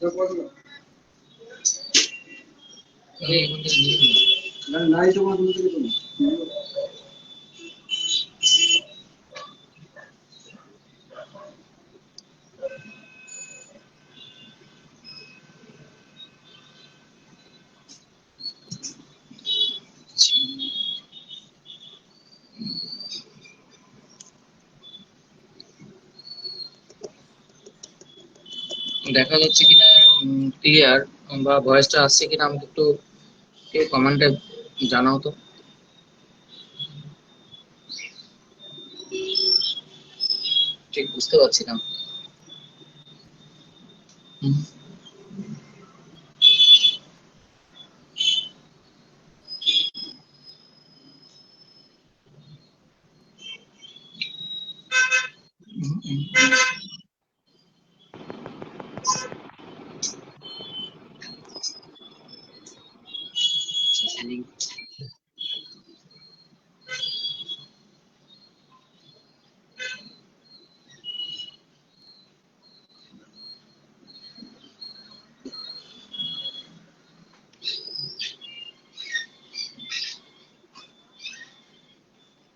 দেখা যাচ্ছে কিনা ক্লিয়ার, বা ভয়েসটা আসছে কিনা আমাকে একটু কমেন্টে জানাও তো। ঠিক বুঝতে পারছি না।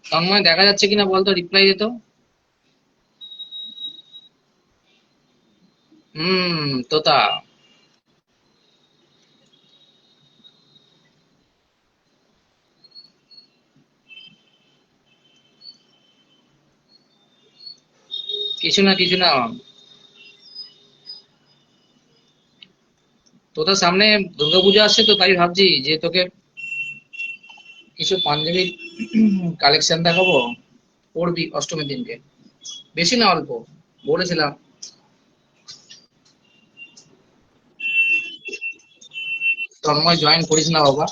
তন্ময় দেখা যাচ্ছে কিনা বলতো, রিপ্লাই দিত। তোতা। কিছু না কিছু না, তোতার সামনে দুর্গাপূজা আসছে, তো তাই ভাবছি যে তোকে কিছু পাঞ্জাবির কালেকশন দেখাবো, পরবি অষ্টমীর দিনকে। বেশি না, অল্প বলেছিলাম। তন্ময় জয়েন করিস না বাবা।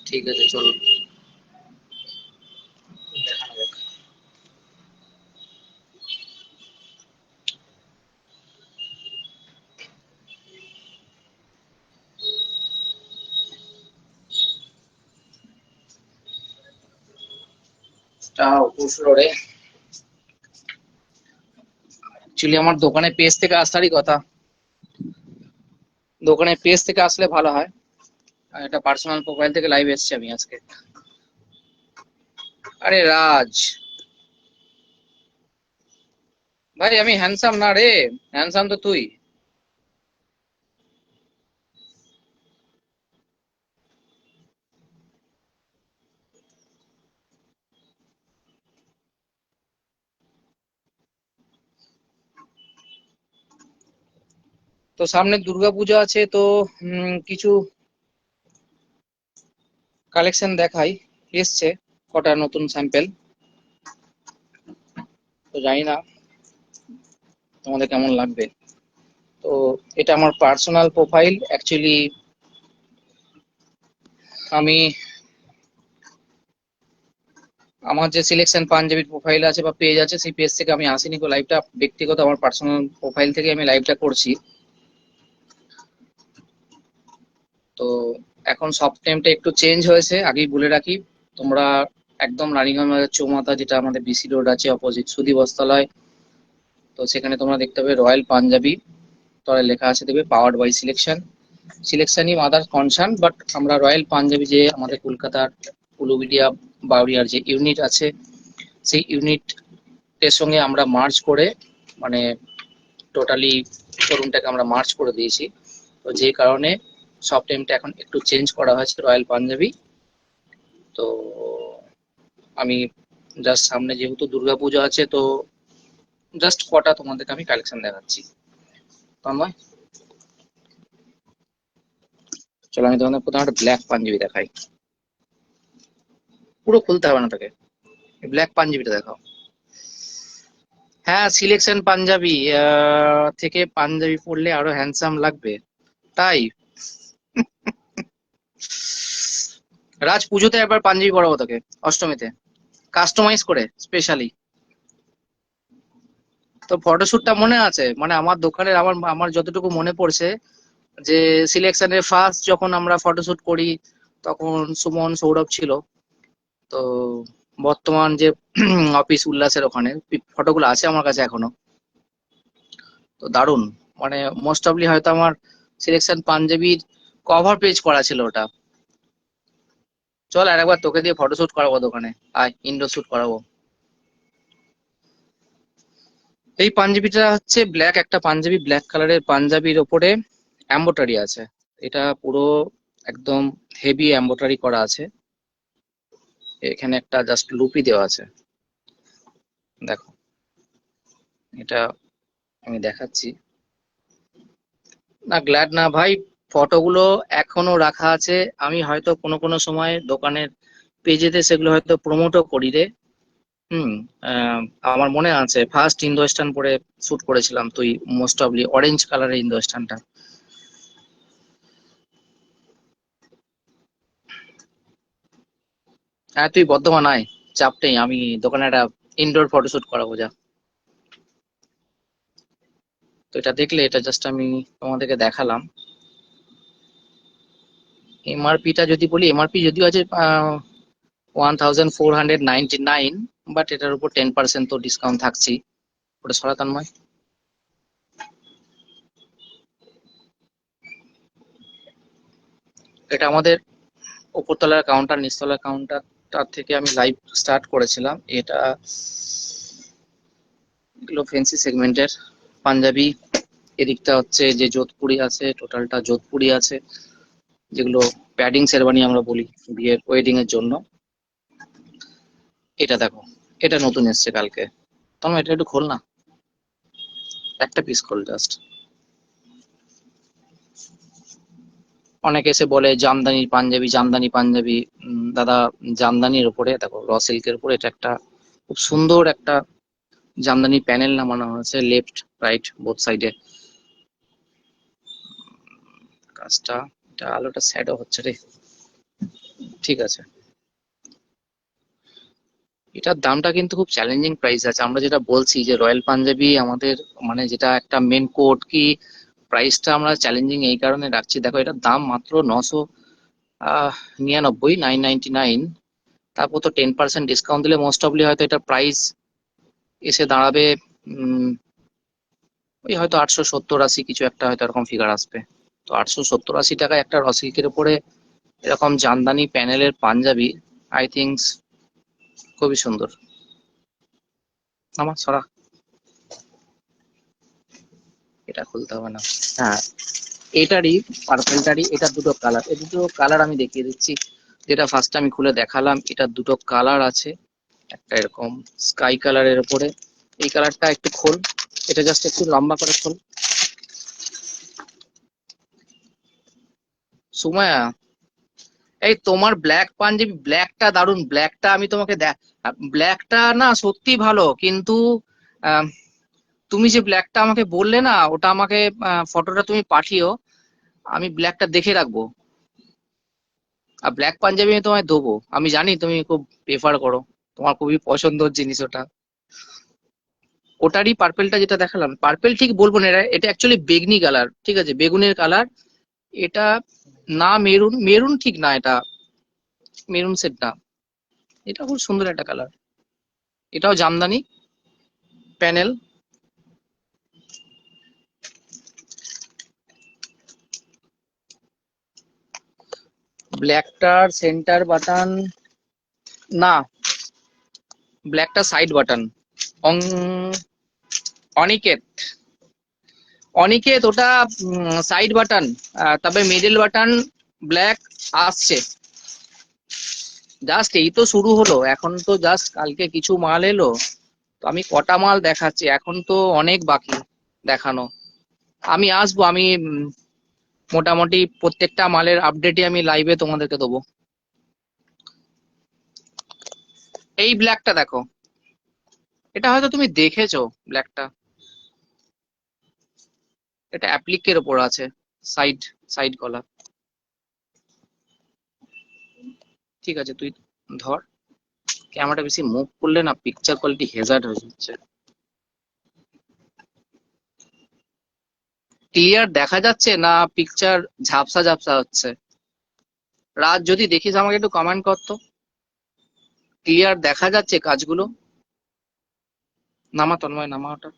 ঠিক আছে, চলো দেখানো যাক। রে, অ্যাকচুয়ালি আমার দোকানে পেজ থেকে আসারই কথা। দোকানে পেজ থেকে আসলে ভালো হয়। একটা পার্সোনাল প্রোফাইল থেকে লাইভ এসেছি আমি আজকে। আরে রাজ ভাই, আমি হ্যান্ডসাম না রে, হ্যান্ডসাম তো তুই। তো সামনে দুর্গাপূজা আছে, তো কিছু কালেকশন দেখাই। এসছে কটা নতুন স্যাম্পেল, তো জানি না তোমাদের কেমন লাগবে। তো এটা আমার পার্সোনাল প্রোফাইল অ্যাকচুয়ালি। আমি আমার যে সিলেকশন পাঞ্জাবির প্রোফাইল আছে বা পেজ আছে, সেই পেজ থেকে আমি আসিনি গো লাইভটা। ব্যক্তিগত আমার পার্সোনাল প্রোফাইল থেকে আমি লাইভটা করছি। তো এখন সব টাইমটা একটু চেঞ্জ হয়েছে, আগেই বলে রাখি। তোমরা একদম রানীগঞ্জ বাজার চৌমাথা, যেটা আমাদের বিসি রোড আছে অপোজিট সুধী বস্ত্রালয়, তো সেখানে তোমরা দেখতে পাবে রয়্যাল পাঞ্জাবি। তলায় লেখা আছে দেখবে পাওয়ার্ড বাই সিলেকশন। সিলেকশনই মাদার কনসার্ন, বাট আমরা রয়্যাল পাঞ্জাবি যে আমাদের কলকাতার উলুবেড়িয়া বাউরিয়ার যে ইউনিট আছে, সেই ইউনিটের সঙ্গে আমরা মার্চ করে, মানে টোটালি শোরুমটাকে আমরা মার্চ করে দিয়েছি, তো যে কারণে সব টাইমটা এখন একটু চেঞ্জ করা হয়েছে রয়্যাল পাঞ্জাবি। তো আমি জাস্ট সামনে যেহেতু দুর্গাপূজা আছে, তো জাস্ট কটা তোমাদেরকে আমি কালেকশন দেখাচ্ছি। তন্ময়, চলো আমি তোমাদের প্রথমে একটা ব্ল্যাক পাঞ্জাবি দেখাই। পুরো খুলতে হবে না তাকে, ব্ল্যাক পাঞ্জাবিটা দেখাও। হ্যাঁ, সিলেকশন পাঞ্জাবি থেকে পাঞ্জাবি পরলে আরো হ্যান্ডসাম লাগবে, তাই? রাজ, পুজোতে একবার পাঞ্জাবি পরাবো তোকে, অষ্টমীতে কাস্টমাইজ করে স্পেশালি। তো ফটোশুটটা মনে আছে, মানে আমার দোকানের, আমার আমার যতটুকু মনে পড়ছে, যে সিলেকশনের ফার্স্ট যখন আমরা ফটোশুট করি, তখন সুমন, সৌরভ ছিল। তো বর্তমান যে অফিস উল্লাসের ওখানে ফটোগুলো আছে আমার কাছে এখনো, তো দারুণ। মানে মোস্ট অফলি হয়তো আমার সিলেকশন পাঞ্জাবির কভার পেজ করা ছিল ওটা। চল আর একবার তোকে দিয়ে ফটোশুট করাবো দোকানে, আয় ইন্ডো শুট করাবো। এই পাঞ্জাবিটা হচ্ছে ব্ল্যাক একটা পাঞ্জাবি, ব্ল্যাক কালারের পাঞ্জাবির ওপরে এম্বোটারি আছে। এটা পুরো একদম হেভি এম্বোটারি করা আছে। এখানে একটা জাস্ট লুপি দেওয়া আছে, দেখো। এটা আমি দেখাচ্ছি। না গ্ল্যাড না ভাই, ফটোগুলো এখনো রাখা আছে। আমি হয়তো কোনো কোনো সময় দোকানের পেজেতে সেগুলো হয়তো প্রমোটও করি রে। হুম। আহ, আমার মনে আছে ফার্স্ট ইন্দো ওয়েস্টার্ন পরে শুট করেছিলাম তুই, মোস্ট অফলি অরেঞ্জ কালারের ইন্দো ওয়েস্টার্নটা। হ্যাঁ, তুই বর্ধমান আয়, চাপ নেই, আমি দোকানে একটা ইনডোর ফটোশুট করাবো যা। তো এটা দেখলে, এটা জাস্ট আমি তোমাদেরকে দেখালাম। এমআরপিটা যদি বলি, এমআরপি যদিও আছে 1499, বাট এটার উপর 10% তো ডিসকাউন্ট থাকছেই। ওটা সনাতনময়। এটা আমাদের উপরতলার কাউন্টার, নিচতলার কাউন্টারটার থেকে আমি লাইভ স্টার্ট করেছিলাম এটা। এগুলো ফেন্সি সেগমেন্টের পাঞ্জাবি। এদিকটা হচ্ছে যে যোধপুরি আছে, টোটালটা যোধপুরি আছে, যেগুলো প্যাডিং শেরবানি আমরা বলি বিয়ের ওয়েডিং এর জন্য। এটা দেখো, এটা নতুন এসছে কালকে। তোমার এটা একটু খোল না, একটা পিস খোল জাস্ট। অনেকে এসে বলে জামদানি পাঞ্জাবি, জামদানি পাঞ্জাবি। দাদা, জামদানির উপরে দেখো, র সিল্কের উপরে এটা একটা খুব সুন্দর একটা জামদানি প্যানেল নামানো হয়েছে, লেফট রাইট বোথ সাইডে। কাজটা, এটা আলোটা শ্যাডো হচ্ছে রে, ঠিক আছে। এটার দামটা কিন্তু খুব চ্যালেঞ্জিং প্রাইস আছে। আমরা যেটা বলছি যে রয়্যাল পাঞ্জাবি আমাদের, মানে যেটা একটা মেন কোড কি, প্রাইসটা আমরা চ্যালেঞ্জিং এই কারণে রাখছি। দেখো, এটার দাম মাত্র 999, 999। তারপর তো 10% ডিসকাউন্ট দিলে মোস্ট অফলি হয়তো এটা প্রাইস এসে দাঁড়াবে উম ওই হয়তো 870-80 কিছু একটা, হয়তো এরকম ফিগার আসবে। তো 870-80 টাকায় একটা র সিল্কের উপরে এরকম জামদানি প্যানেলের পাঞ্জাবি, আই থিঙ্ক খুবই সুন্দর। আমার সরা, এটা খুলতে হবে না। হ্যাঁ, এটারই, পার্পেলটারই এটা দুটো কালার, এই দুটো কালার আমি দেখিয়ে দিচ্ছি। যেটা ফার্স্ট আমি খুলে দেখালাম, এটা দুটো কালার আছে। একটা এরকম স্কাই কালারের উপরে, এই কালারটা একটু খোল, এটা জাস্ট একটু লম্বা করে খোল। সুমায়া, এই তোমার ব্ল্যাক পাঞ্জাবি, ব্ল্যাকটা দারুন, ব্ল্যাকটা আমি তোমাকে ব্ল্যাকটা না সত্যি ভালো, কিন্তু আহ, তুমি যে ব্ল্যাকটা আমাকে বললে না, ওটা আমাকে ফটোটা তুমি পাঠিও, আমি ব্ল্যাকটা দেখে রাখবো। আর ব্ল্যাক পাঞ্জাবি আমি তোমায় দেবো, আমি জানি তুমি খুব প্রেফার করো, তোমার খুবই পছন্দের জিনিস ওটা। ওটারই পার্পেলটা যেটা দেখালাম, পার্পেল ঠিক বলবো না, এটা এটা অ্যাকচুয়ালি বেগনি কালার, ঠিক আছে, বেগুনের কালার এটা। না মেরুন, মেরুন ঠিক না এটা, মেরুন সেট না। এটা খুব সুন্দর একটা কালার। এটাও জামদানি প্যানেল। ব্ল্যাকটার সেন্টার বাটন না, ব্ল্যাকটা সাইড বাটন। অং, অনিকেত, অনিকেত ওটা সাইড বাটন, তবে মিডল বাটন ব্ল্যাক আসছে। জাস্ট এই তো শুরু হলো, এখন তো জাস্ট কালকে কিছু মাল এলো, তো আমি কটা মাল দেখাচ্ছি, এখন তো অনেক বাকি দেখানো। আমি আসবো, আমি মোটামুটি প্রত্যেকটা মালের আপডেটই আমি লাইভে তোমাদেরকে দেবো। এই ব্ল্যাকটা দেখো, এটা হয়তো তুমি দেখেছো ব্ল্যাকটা, এটা অ্যাপ্লিকের ওপর আছে, সাইড সাইড গলা। ঠিক আছে তুই ধর, ক্যামেরাটা বেশি মুভ করলে না পিকচার কোয়ালিটি হেজার্ড হয়ে যাচ্ছে। ক্লিয়ার দেখা যাচ্ছে না পিকচার ঝাপসা ঝাপসা হচ্ছে? রাত যদি দেখিস আমাকে একটু কমেন্ট করতো, ক্লিয়ার দেখা যাচ্ছে কাজগুলো? নামা তন্ময়, নামা ওটা।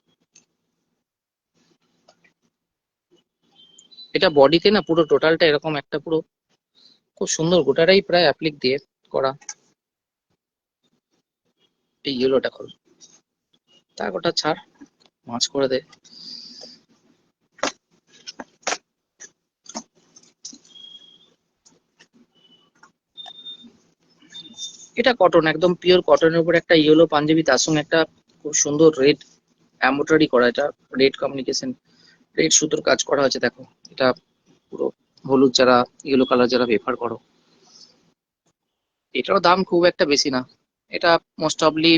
এটা বডিতে না পুরো টোটালটা এরকম একটা পুরো খুব সুন্দর, গোটাটাই প্রায় অ্যাপ্লিক দিয়ে করা। এই ইয়েলোটা খোল, তা গোটা ছাড়, মাছ করে দে। এটা কটন, একদম পিওর কটনের উপর একটা ইয়েলো পাঞ্জাবি, তার সঙ্গে একটা খুব সুন্দর রেড এমব্রয়ডারি করা, এটা রেড কমিউনিকেশন, রেড সুতোর কাজ করা হয়েছে দেখো। এটা পুরো হলুদ যারা, ইয়েলো কালার যারা প্রেফার করো, এটারও দাম খুব একটা বেশি না। এটা মোস্ট অফলি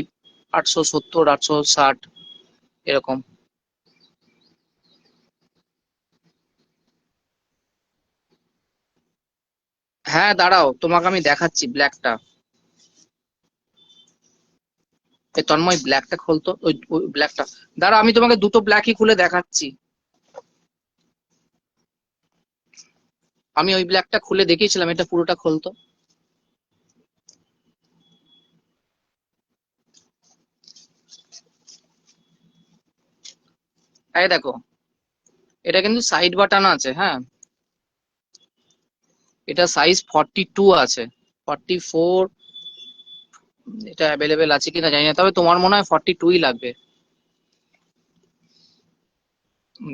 870, 860 এরকম। হ্যাঁ দাঁড়াও, তোমাকে আমি দেখাচ্ছি ব্ল্যাকটা। এই তন্ময় ব্ল্যাকটা খুলতো, ওই ব্ল্যাকটা। দাঁড়াও আমি তোমাকে দুটো ব্ল্যাকই খুলে দেখাচ্ছি। আমি ওই ব্ল্যাকটা খুলে দেখিয়েছিলাম, এটা পুরোটা খুলতো। এই দেখো, এটা কিন্তু সাইড বাটন আছে, হ্যাঁ। এটা সাইজ 42 আছে, 44 এটা অ্যাভেলেবেল আছে কিনা জানি না, তবে তোমার মনে হয় 42ই লাগবে।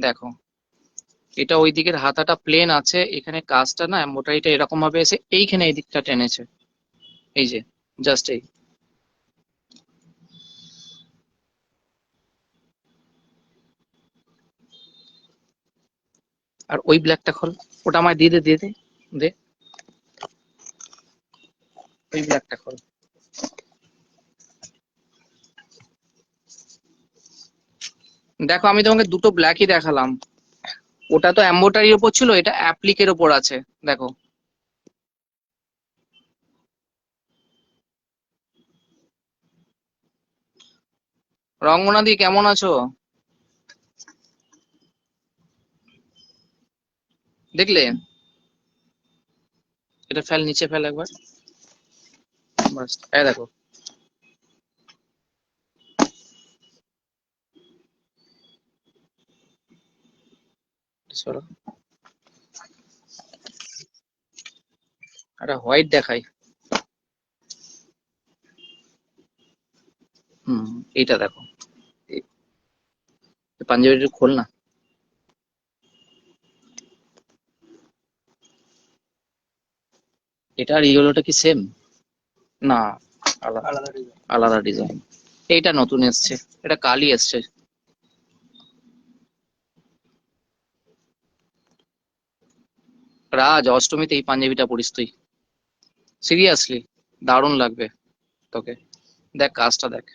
দেখো, এটা ওই দিকের হাতাটা প্লেন আছে, এখানে কাজটা না এমব্রয়ডারিটা এরকম ভাবে এসে এইখানে এই দিকটা টেনেছে, এই যে, জাস্ট এই। আর ওই ব্ল্যাকটা খোল, ওটা আমায় দিয়ে দে, দিয়ে দে, দে। ওই ব্ল্যাকটা খোল। দেখো আমি তোমাকে দুটো ব্ল্যাকই দেখালাম, ওটা তো এমব্রয়ডারির ওপর ছিল, এটা অ্যাপ্লিকের ওপর আছে, দেখো। রঙ্গনাদি কেমন আছো? দেখলে? এটা ফেল, নিচে ফেল একবার, বাস। এই দেখো, চলো একটা হোয়াইট দেখাই। হুম, এইটা দেখো, এই পাঞ্জাবিটা খোল না। এটা আর ইয়েলোটা কি সেম? না, আলাদা, আলাদা ডিজাইন। এইটা নতুন এসছে, এটা কালই এসছে। রাজ, অষ্টমীতে এই পাঞ্জাবিটা পরিস তুই, সিরিয়াসলি দারুণ লাগবে তোকে। দেখ কাজটা দেখ,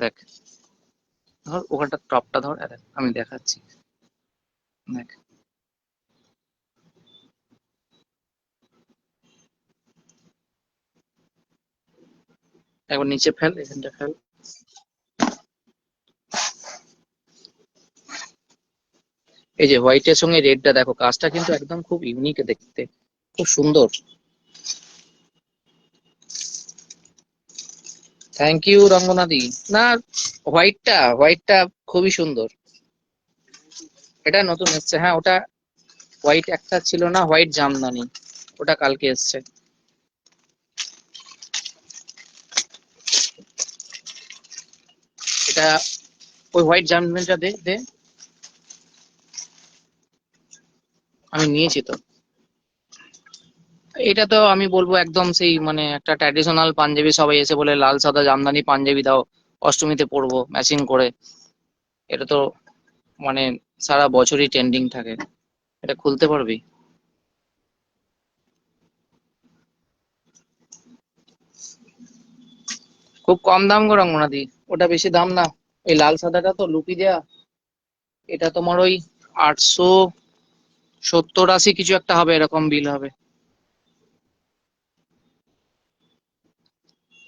দেখ, ধর ওখানটা টপটা ধর, দেখ আমি দেখাচ্ছি, দেখ। একবার নিচে ফেল, এখানটা ফেল। এই যে হোয়াইটের সঙ্গে রেডটা দেখো, কাজটা কিন্তু একদম খুব ইউনিক দেখতে, খুব সুন্দর। থ্যাংক ইউ রঙ্গনাদি। না, হোয়াইটটা, হোয়াইটটা খুবই সুন্দর। এটা নতুন এসছে, হ্যাঁ। ওটা হোয়াইট একটা ছিল না, হোয়াইট জামদানি, ওটা কালকে এসছে। এটা ওই হোয়াইট জামদানিটা দে, দে। আমি নিয়েছি তো। এটা তো আমি বলবো একদম সেই মানে একটা ট্র্যাডিশনাল পাঞ্জাবি, সবাই এসে বলে লাল সাদা জামদানি পাঞ্জাবি দাও, অষ্টমীতে পরবো ম্যাচিং করে। এটা তো মানে সারা বছরই ট্রেন্ডিং থাকে। এটা খুলতে পারবি? খুব কম দাম গো রঙ্গনাথি, ওটা বেশি দাম না। এই লাল সাদাটা তো লুকি দেয়া, এটা তোমার ওই 870-80 কিছু একটা হবে, এরকম বিল হবে।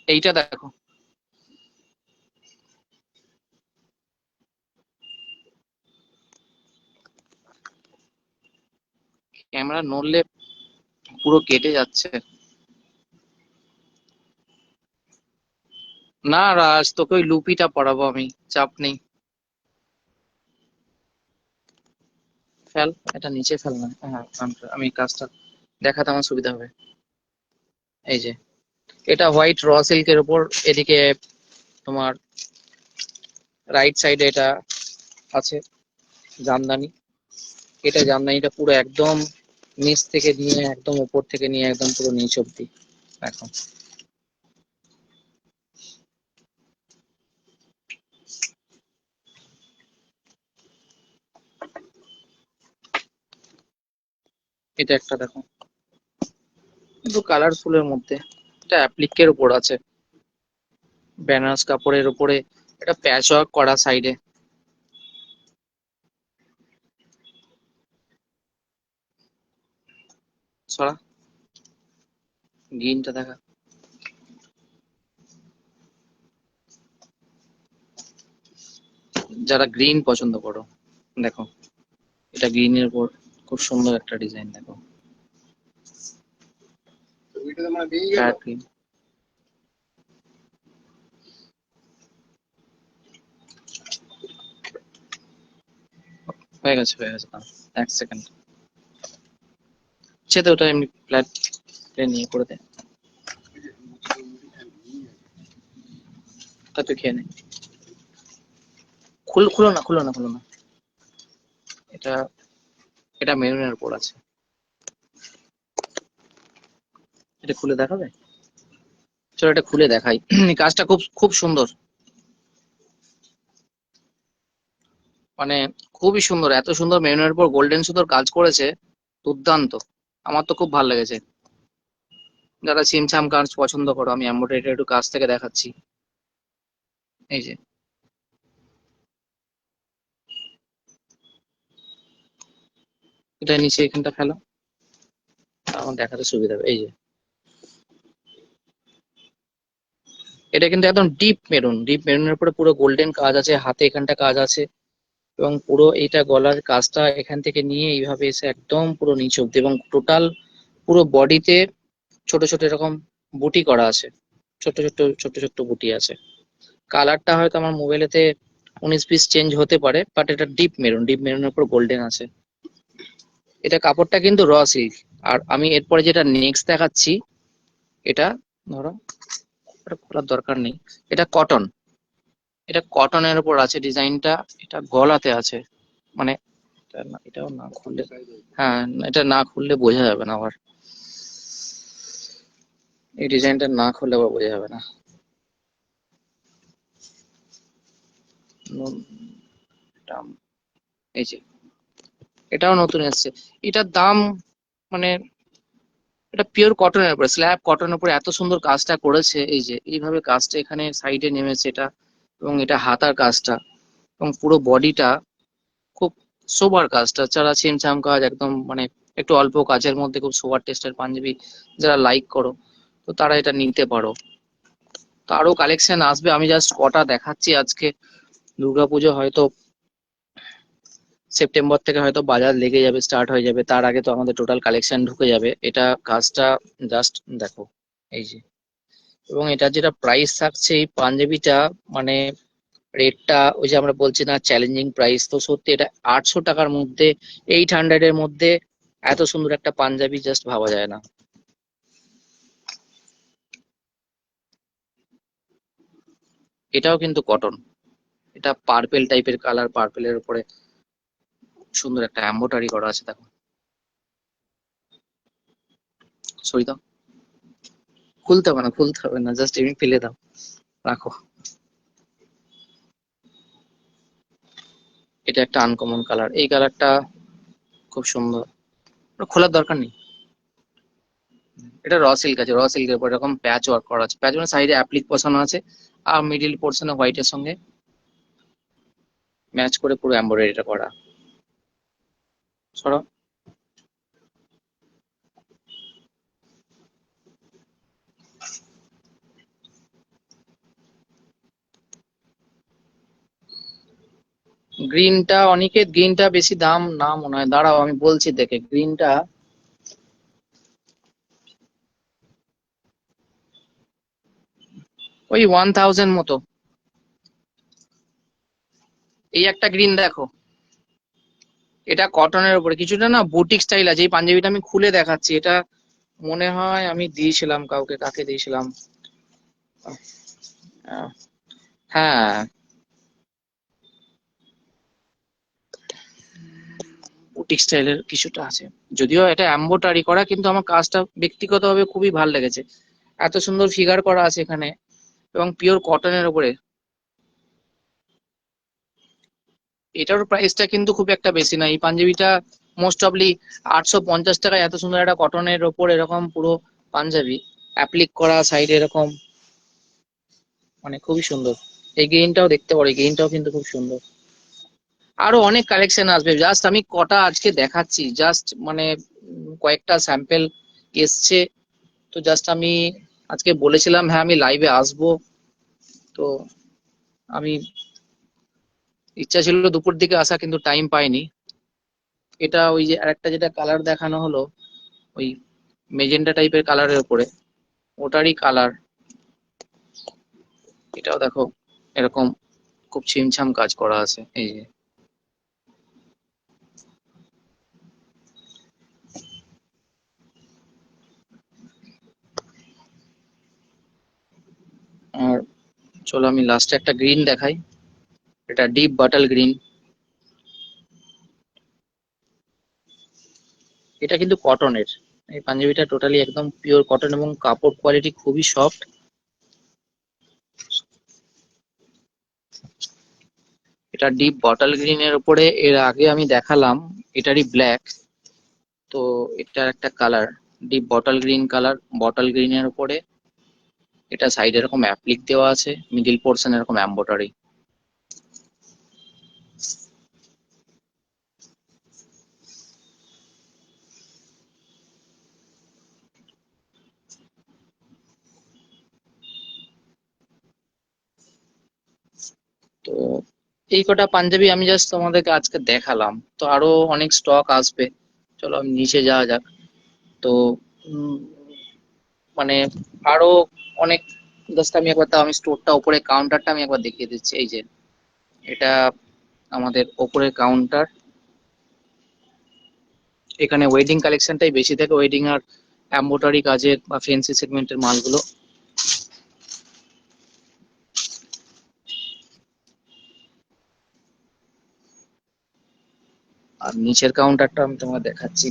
এইটা দেখো। ক্যামেরা নড়লে পুরো কেটে যাচ্ছে। না রাজ, তোকে ওই লুপিটা পরাবো আমি, চাপ নেই। ফেল, এটা নিচে ফেল না। হ্যাঁ আমি কাজটা দেখাতে আমার সুবিধা হবে। এই যে, এটা হোয়াইট র সিল্কের উপর, এদিকে তোমার রাইট সাইডে এটা আছে জামদানি। এটা জামদানিটা পুরো একদম নিচ থেকে নিয়ে একদম উপর থেকে নিয়ে একদম পুরো নিচ অব্দি। দেখো, এটা একটা দেখো, কিন্তু কালারফুলের মধ্যে। এটা অ্যাপ্লিকের উপর আছে, বেনারস কাপড়ের উপরে। এটা প্যাচ ওয়ার্ক করা সাইডে। সরা, গ্রিনটা দেখা। যারা গ্রিন পছন্দ করো, দেখো এটা গ্রিনের উপর খুব সুন্দর একটা ডিজাইন দেখো। Parrot green. হয়ে গেছে হয়ে গেছে, দাঁড়াও, এক সেকেন্ড। সে তো ওটা এমনি ফ্ল্যাট নিয়ে করে দে। তা তুই খেয়ে নে। খুলো না, খুলো না, খুলো না। এটা এটা মেরুনের উপর আছে। এটা খুলে দেখাবে? চলো এটা খুলে দেখাই। এই কাজটা খুব খুব সুন্দর, মানে খুবই সুন্দর। এত সুন্দর মেরুনের উপর গোল্ডেন সুতোর কাজ করেছে, দুর্দান্ত। আমার তো খুব ভালো লেগেছে। যারা ছিমছাম কাজ পছন্দ করো, আমি এমব্রয়ডারি একটু কাছ থেকে দেখাচ্ছি। এই যে, এটা নিচে এখানটা ফেলো, আমার দেখাতে সুবিধা হবে। এই যে, এটা কিন্তু একদম ডিপ মেরুন, ডিপ মেরুনের উপরে পুরো গোল্ডেন কাজ আছে, হাতে এখানটা কাজ আছে। এবং পুরো এইটা গলার কাজটা এখান থেকে নিয়ে এইভাবে এসে একদম পুরো নিচ অব্দি, এবং টোটাল পুরো বডিতে ছোট ছোট এরকম বুটি করা আছে। ছোট ছোট ছোট ছোট বুটি আছে। কালারটা হয়তো আমার মোবাইলেতে 19-20 চেঞ্জ হতে পারে, বাট এটা ডিপ মেরুন, ডিপ মেরুনের উপর গোল্ডেন আছে। এটা কাপড়টা কিন্তু র সিল্ক। আর আমি এরপরে যেটা নেক্সট দেখাচ্ছি, এটা ধরো, এটা খোলার দরকার নেই। এটা কটন, এটা কটনের উপর আছে ডিজাইনটা। এটা গলাতে আছে, মানে এটাও না খুললে, হ্যাঁ এটা না খুললে বোঝা যাবে না আবার। এই ডিজাইনটা না খুললে আবার বোঝা যাবে না। নুন, টাম, এই যে, এটাও নতুন এসেছে। এটার দাম মানে, এটা পিওর কটনের উপরে, স্ল্যাব কটনের উপরে এত সুন্দর কাজটা করেছে। এই যে এইভাবে কাজটা এখানে সাইডে নেমেছে এটা, এবং এটা হাতার কাজটা, এবং পুরো বডিটা খুব সোবার কাজটা। যারা ছিমছাম কাজ একদম মানে একটু অল্প কাজের মধ্যে খুব সোবার টেস্টের পাঞ্জাবি যারা লাইক করো, তো তারা এটা নিতে পারো। তো আরো কালেকশন আসবে, আমি জাস্ট কটা দেখাচ্ছি আজকে। দুর্গাপুজো হয়তো সেপ্টেম্বর থেকে হয়তো বাজার লেগে যাবে, স্টার্ট হয়ে যাবে, তার আগে তো আমাদের টোটাল কালেকশন ঢুকে যাবে। এটা কাজটা জাস্ট দেখো। এই যে, এবং এটা যেটা প্রাইস থাকছে এই পাঞ্জাবিটা, মানে রেটটা ওই যে আমরা বলছি না চ্যালেঞ্জিং প্রাইস, তো সত্যি এটা 800 টাকার মধ্যে, 800 এর মধ্যে এত সুন্দর একটা পাঞ্জাবি জাস্ট ভাবা যায় না। এটাও কিন্তু কটন। এটা পার্পেল টাইপের কালার, পার্পেলের উপরে সুন্দর একটা এম্বোটারি করা আছে দেখো। সরি দাও, খুলতে হবে না, খুলতে হবে না, জাস্ট এমনি ফেলে দাও, রাখো। এটা একটা আনকমন কালার, এই কালারটা খুব সুন্দর, ওটা খোলার দরকার নেই। এটা র সিল্ক আছে, র সিল্কের উপর এরকম প্যাচ ওয়ার্ক করা আছে, প্যাচ মানে সাইডে অ্যাপ্লিক বসানো আছে, আর মিডিল পোর্শনে হোয়াইটের সঙ্গে ম্যাচ করে পুরো এমব্রয়ডারিটা করা। সরো। গ্রিনটা, অনিকেত গ্রিনটা বেশি দাম না মনে হয়, দাঁড়াও আমি বলছি দেখে, গ্রিনটা ওই 1000 মতো। এই একটা গ্রিন দেখো, এটা কটনের উপরে কিছুটা না বুটিক স্টাইল আছে, এই পাঞ্জাবিটা আমি খুলে দেখাচ্ছি, এটা মনে হয় আমি দিয়েছিলাম কাউকে, কাকে দিয়েছিলাম, আহ, হ্যাঁ, বুটিক স্টাইলের কিছুটা আছে, যদিও এটা এমব্রয়ডারি করা, কিন্তু আমার কাজটা ব্যক্তিগতভাবে খুবই ভালো লেগেছে, এত সুন্দর ফিগার করা আছে এখানে, এবং পিওর কটনের উপরে। এটার প্রাইসটা কিন্তু খুব একটা বেশি না, এই পাঞ্জাবিটা মোস্ট অফলি 850 টাকায় এত সুন্দর একটা কটনের ওপর এরকম পুরো পাঞ্জাবি অ্যাপ্লিক করা, সাইডে এরকম, মানে খুবই সুন্দর। এই গেইনটাও দেখতে পারো, এই গেইনটাও কিন্তু খুব সুন্দর। আরো অনেক কালেকশন আসবে, জাস্ট আমি কটা আজকে দেখাচ্ছি, জাস্ট মানে কয়েকটা স্যাম্পল এসছে, তো জাস্ট আমি আজকে বলেছিলাম হ্যাঁ আমি লাইভে আসবো, তো আমি ইচ্ছা ছিল দুপুর দিকে আসা, কিন্তু টাইম পাইনি। এটা ওই যে আরেকটা যেটা কালার দেখানো হলো, ওই মেজেন্টা টাইপের কালারের উপরে, ওটারই কালার, এটাও দেখো এরকম খুব ছিমছাম কাজ করা আছে, এই যে। আর চলো আমি লাস্টে একটা গ্রিন দেখাই, এটা ডিপ বাটাল গ্রিন, এটা কিন্তু কটনের, এই পাঞ্জাবিটা টোটালি একদম পিওর কটন, এবং কাপড় কোয়ালিটি খুবই সফট। এটা ডিপ বটল গ্রিন এর উপরে এর আগে আমি দেখালাম, এটারই ব্ল্যাক, তো এটার একটা colour deep bottle green colour, bottle green এর উপরে এটা সাইডে এরকম অ্যাপ্লিক দেওয়া আছে, মিডিল পোর্শন এরকম এমব্রয়ডারি। তো এই কটা পাঞ্জাবি আমি জাস্ট তোমাদেরকে আজকে দেখালাম, তো আরো অনেক স্টক আসবে, চলো আমি নিচে যাওয়া যাক। তো উম, মানে আরো অনেক, জাস্ট আমি একবার, তাও আমি স্টোরটা উপরে কাউন্টারটা আমি একবার দেখিয়ে দিচ্ছি, এই যে এটা আমাদের ওপরের কাউন্টার, এখানে ওয়েডিং কালেকশনটাই বেশি থাকে, ওয়েডিং আর এমব্রয়ডারি কাজের বা ফ্যান্সি সেগমেন্টের মালগুলো। আর নিচের কাউন্টারটা আমি তোমাকে দেখাচ্ছি,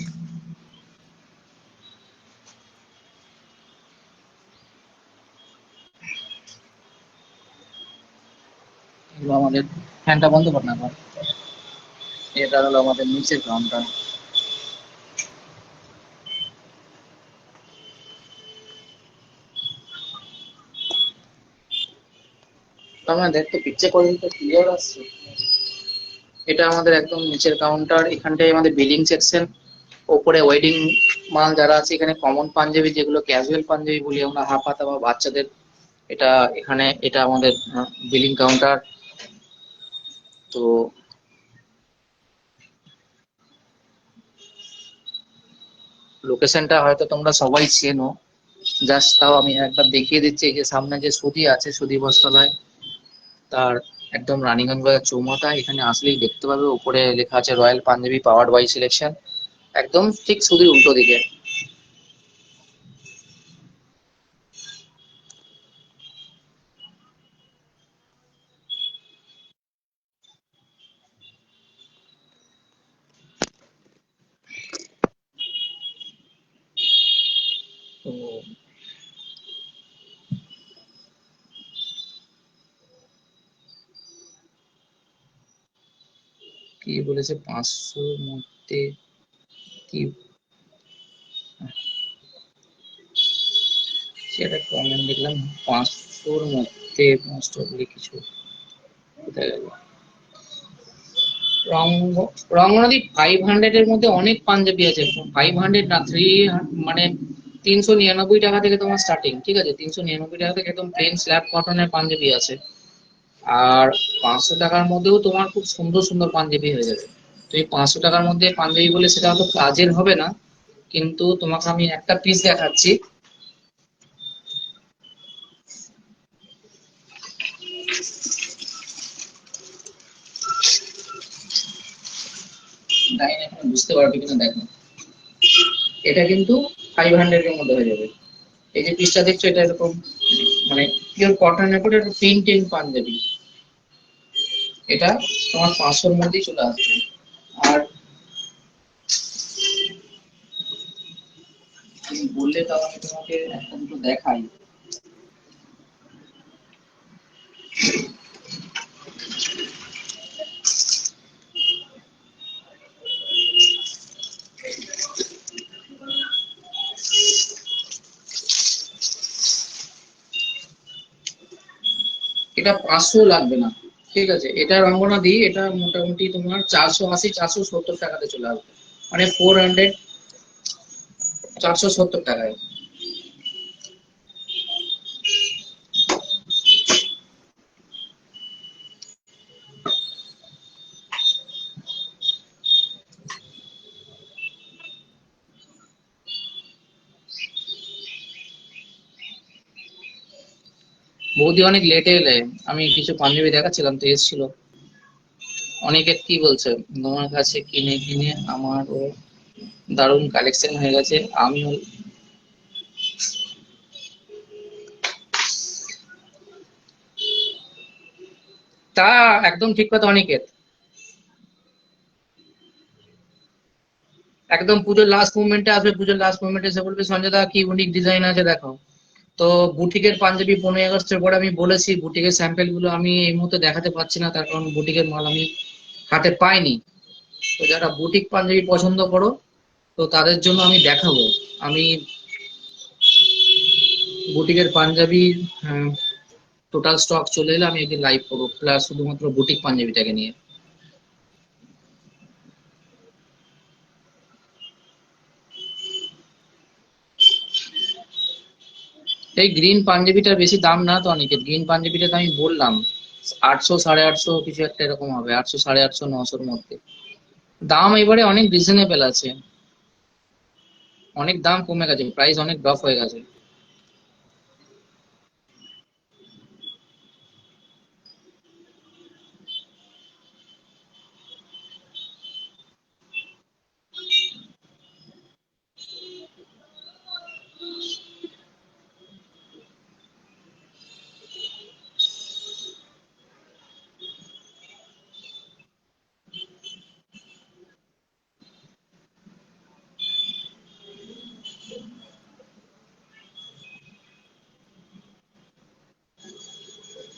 এগুলো আমাদের, ফ্যানটা বন্ধ কর না আবার। এটা হলো আমাদের নিচের কাউন্টার, তোমরা দেখতে পিকচার কোয়ালিটিটা ক্লিয়ার আসছে। এটা আমাদের একদম নিচের কাউন্টার, এখানটাই আমাদের বিলিং সেকশন, ওপরে ওয়েডিং মাল যারা আছে, এখানে কমন পাঞ্জাবি যেগুলো ক্যাজুয়াল পাঞ্জাবি বলি আমরা, হাফ হাতা বা বাচ্চাদের, এটা এখানে, এটা আমাদের বিলিং কাউন্টার। তো লোকেশনটা হয়তো তোমরা সবাই চেনো, জাস্ট তাও আমি একবার দেখিয়ে দিচ্ছি, এই যে সামনে যে সুদি আছে, সুদি বস্ত্রালয়, তার একদম রানীগঞ্জ বাজার চৌমাথা, এখানে আসলেই দেখতে পাবে উপরে লেখা আছে royal Punjabi powered by selection, একদম ঠিক সুদির উল্টো দিকে। কি বলেছে 500 মধ্যে কি, সেটা কমেন্ট দেখলাম 500 মধ্যে মোস্ট অফলি কিছু, কোথায় গেল? রঙ্গনাদি 500 এর মধ্যে অনেক পাঞ্জাবি আছে, 500 না, মানে 399 টাকা থেকে তোমার স্টার্টিং, ঠিক আছে? 399 টাকা থেকে একদম প্লেন স্ল্যাব কটনের পাঞ্জাবি আছে। আর 500 টাকার মধ্যেও তোমার খুব সুন্দর সুন্দর পাঞ্জাবি হয়ে যাবে। তুমি 500 টাকার মধ্যে পাঞ্জাবি বলে সেটা অত কাজের হবে না, কিন্তু তোমাকে আমি একটা পিস দেখাচ্ছি। জানি না এখন বুঝতে পারবে কিনা, দেখো। এটা কিন্তু 500 এর মধ্যে হয়ে যাবে। এই যে পিসটা দেখছো, এটা এরকম মানে পিওর কটনের উপর একটা প্রিন্টেড পাঞ্জাবি। এটা তোমার 500-র মধ্যেই চলে আসছে। আর তুমি বললে তাও আমি তোমাকে একটা দুটো দেখাই। এটা 500 লাগবে না, ঠিক আছে? এটা রঙ্গনা দিই, এটা মোটামুটি তোমার 480 470 টাকাতে চলে আসবে, মানে 400, 470 টাকায়। বৌদি অনেক লেটে এলে, আমি কিছু পাঞ্জাবি দেখাচ্ছিলাম তো এসেছিল। অনেকে কি বলছে, তোমার কাছে কিনে কিনে আমারও দারুণ কালেকশন হয়ে গেছে, আমিও। তা একদম ঠিক কথা অনিকেত। একদম পুজোর লাস্ট মুভমেন্টে আসবে, পুজোর লাস্ট মুভমেন্টে এসে বলবে সঞ্জয় দা কি ইউনিক ডিজাইন আছে দেখাও। তো বুটিকের পাঞ্জাবি 15 আগস্টের পরে আমি বলেছি, বুটিকের স্যাম্পেল গুলো আমি এই মুহূর্তে দেখাতে পারছি না, তার কারণ বুটিকের মাল আমি হাতে পাইনি। তো যারা বুটিক পাঞ্জাবি পছন্দ করো, তো তাদের জন্য আমি দেখাবো। আমি বুটিকের পাঞ্জাবি টোটাল স্টক চলে এলে আমি একদিন লাইভ করবো, প্লাস শুধুমাত্র বুটিক পাঞ্জাবিটাকে নিয়ে। এই গ্রিন পাঞ্জাবিটার বেশি দাম না তো অনেকের, গ্রিন পাঞ্জাবিটা তো আমি বললাম 800 850 কিছু একটা এরকম হবে, 800 850 900-র মধ্যে। দাম এবারে অনেক রিজনেবল আছে, অনেক দাম কমে গেছে, প্রাইস অনেক ড্রপ হয়ে গেছে।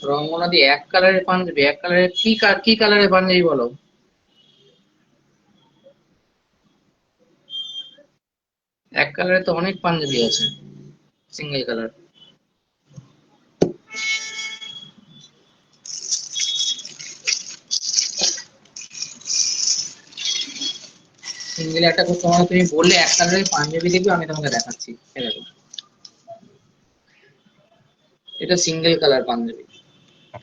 রঙ্গনা দিয়ে এক কালারের পাঞ্জাবি, এক কালারের কি কালারের পাঞ্জাবি বলো? এক কালারে তো অনেক পাঞ্জাবি আছে, সিঙ্গেল কালার। সিঙ্গেল একটা খুব, তোমার তুমি বললে এক কালারের পাঞ্জাবি দেখবে, আমি তোমাকে দেখাচ্ছি। এই দেখো, এটা single colour Punjabi,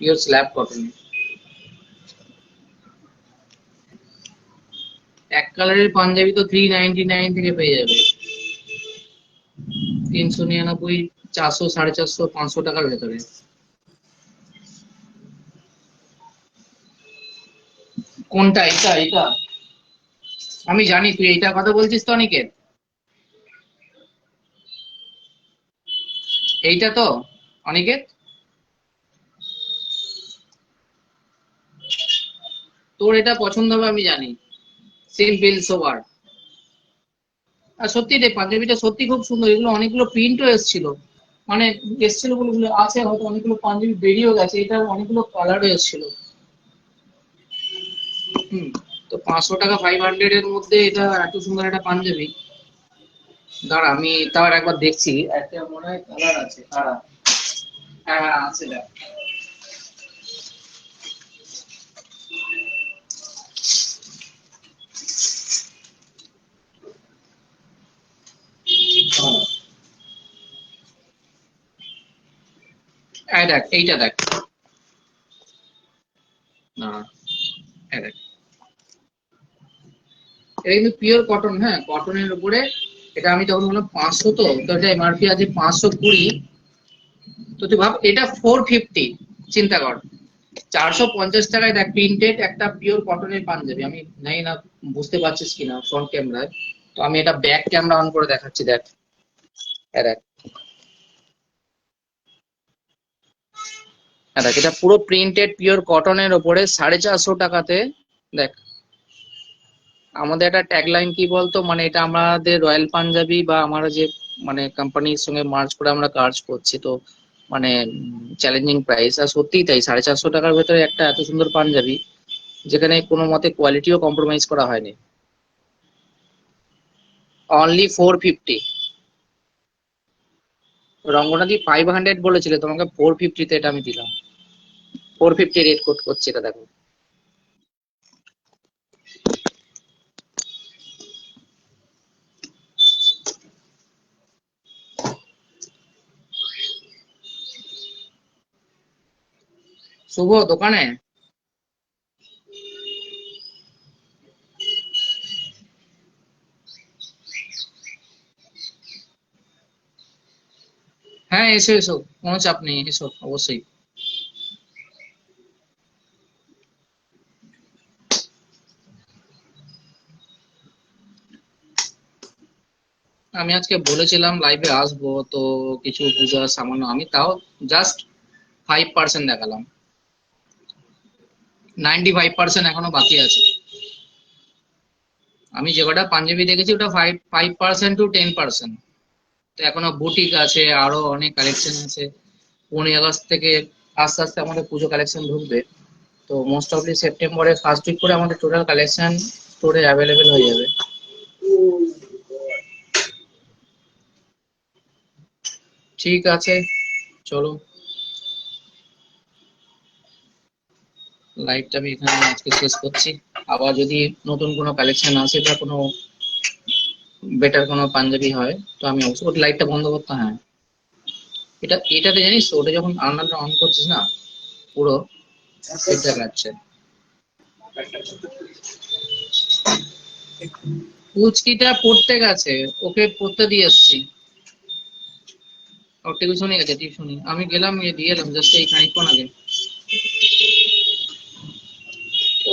pure slab cotton. এক কালারের পাঞ্জাবি তো 399 থেকে পেয়ে যাবে, 399, 400, 450, 500 টাকার ভেতরে। কোনটা? এটা আমি জানি তুই এইটার কথা বলছিস তো অনিকেত, এইটা তো অনিকেত, তোর এটা পছন্দ হবে আমি জানি, সিম্পল সোবার। আর সত্যি রে, পাঞ্জাবিটা সত্যি খুব সুন্দর, এগুলো অনেকগুলো প্রিন্টও এসেছিল, মানে এসেছিল বলে আছে, হয়তো অনেকগুলো পাঞ্জাবি বেরিয়েও গেছে, এটা অনেকগুলো কালারও এসেছিল। হুম। তো 500 টাকা 500 এর মধ্যে এটা এত সুন্দর একটা পাঞ্জাবি। দাঁড়া আমি তাও একবার দেখছি, একটা মনে হয় কালার আছে। দাঁড়া, হ্যাঁ হ্যাঁ আছে দেখ। এই দেখ, এইটা দেখ। না, এই দেখ, এটা কিন্তু পিওর কটন, হ্যাঁ কটনের উপরে। এটা আমি তখন বললাম 500, তো তো এটা এমআরপি আছে 520। তো তুই ভাব এটা 450, চিন্তা কর। 450 টাকায় দেখ, প্রিন্টেড একটা পিওর কটনের পাঞ্জাবি। আমি জানি না বুঝতে পারছিস কিনা ফ্রন্ট ক্যামেরায়। তো আমি এটা ব্যাক ক্যামেরা অন করে দেখাচ্ছি, দেখ। এই দেখ, এই দেখ, এটা পুরো প্রিন্টেড পিওর কটনের ওপরে 450 টাকাতে। দেখ, আমাদের একটা ট্যাগলাইন কি বলতো, মানে এটা আমাদের রয়্যাল পাঞ্জাবি বা আমরা যে মানে কোম্পানির সঙ্গে মার্চ করে আমরা কাজ করছি, তো মানে চ্যালেঞ্জিং প্রাইস। আর সত্যিই তাই, 450 টাকার ভেতরে একটা এত সুন্দর পাঞ্জাবি, যেখানে কোনো মতে কোয়ালিটিও কম্প্রোমাইজ করা হয়নি। অনলি 450। রঙ্গনাদি 500 বলেছিলে, তোমাকে 450-তে এটা আমি দিলাম। 450 রেট কোট করছি, এটা দেখো। শুভ দোকানে? হ্যাঁ এসো এসো, কোনো চাপ নেই, এসো অবশ্যই। আমি আজকে বলেছিলাম লাইভে আসবো, তো কিছু পূজা সামান্য, আমি তাও জাস্ট 5% দেখালাম। 95% এখনো বাকি আছে। আমি যে কটা পাঞ্জাবি দেখেছি ওটা 5% to 10%। তো এখনো বুটিক আছে, আরো অনেক কালেকশন আছে। 15 আগস্ট থেকে আস্তে আস্তে আমাদের পুজো কালেকশন ঢুকবে। তো মোস্ট অফলি সেপ্টেম্বরের ফার্স্ট উইক করে আমাদের টোটাল কালেকশন স্টোরে অ্যাভেলেবেল হয়ে যাবে। ঠিক আছে, চলো লাইভটা আমি এখানে আজকে শেষ করছি। আবার যদি নতুন কোনো কালেকশন আসে বা কোনো বেটার কোনো পাঞ্জাবি হয়, তো আমি অবশ্যই ওটা লাইটটা বন্ধ করতে, হ্যাঁ। এটাতে জানিস তো, ওটা যখন আলনাটা অন করছিস না, পুরো সেট দেখাচ্ছে। পুচকিটা পড়তে গেছে, ওকে পড়তে দিয়ে এসছি। ও টিউশনে গেছে, টিউশনি আমি গেলাম, গিয়ে দিয়ে এলাম জাস্ট এই খানিকক্ষণ আগে।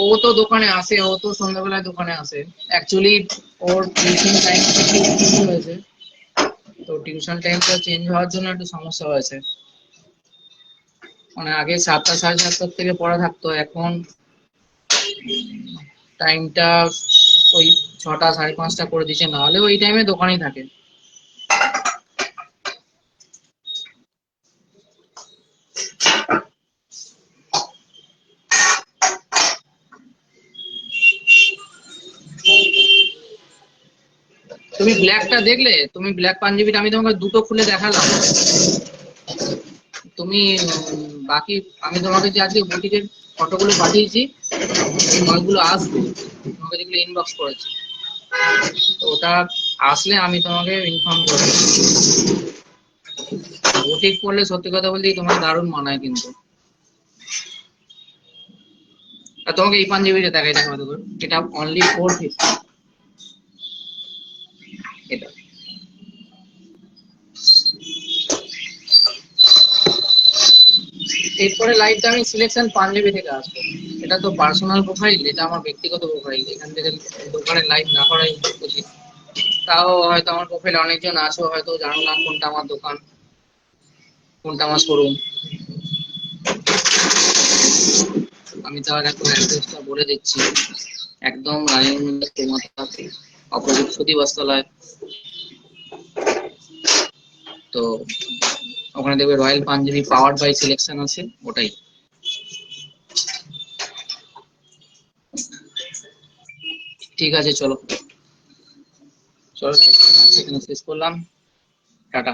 ও তো দোকানে আসে, ও তো সন্ধ্যাবেলায় দোকানে আসে। অ্যাকচুয়ালি ওর টিউশন টাইম চেঞ্জ হয়েছে। তো টিউশন টাইমটা চেঞ্জ হওয়ার জন্য একটু সমস্যা হয়েছে। মানে আগে 7টা 7:30 থেকে পড়া থাকতো, এখন টাইমটা ওই 6টা 5:30 করে দিচ্ছে, না হলে ওই টাইমে দোকানেই থাকে। তুমি ব্ল্যাকটা দেখলে? তুমি ব্ল্যাক পাঞ্জাবিটা আমি তোমাকে দুটো খুলে দেখালাম। তুমি বাকি, আমি তোমাকে যে আজকে বুটিকের ফটোগুলো পাঠিয়েছি, এই মালগুলো আসবে, তোমাকে যেগুলো ইনবক্স করেছি, তো ওটা আসলে আমি তোমাকে ইনফর্ম করবো। বুটিক করলে সত্যি কথা বলতে তোমার দারুণ মানায় কিন্তু। আর তোমাকে এই পাঞ্জাবিটা দেখাই, দেখো দেখো, এটা অনলি 450। এটা এরপরে লাইভটা আমি সিলেকশন পাঞ্জাবি থেকে আসবো। এটা তো পার্সোনাল প্রোফাইল, এটা আমার ব্যক্তিগত প্রোফাইল, এখান থেকে দোকানে লাইভ না করাই উচিত। তাও হয়তো আমার প্রোফাইলে অনেকজন আছো, হয়তো জানো না কোনটা আমার দোকান, কোনটা আমার শোরুম। আমি তাহলে এখন অ্যাড্রেসটা বলে দিচ্ছি। একদম রানীগঞ্জ অপোজিট সুধী বস্ত্রালয়। তো ওখানে দেখবে royal Punjabi power by selection আছে, ওটাই। ঠিক আছে, চলো চলো, এখানে শেষ করলাম। টাটা।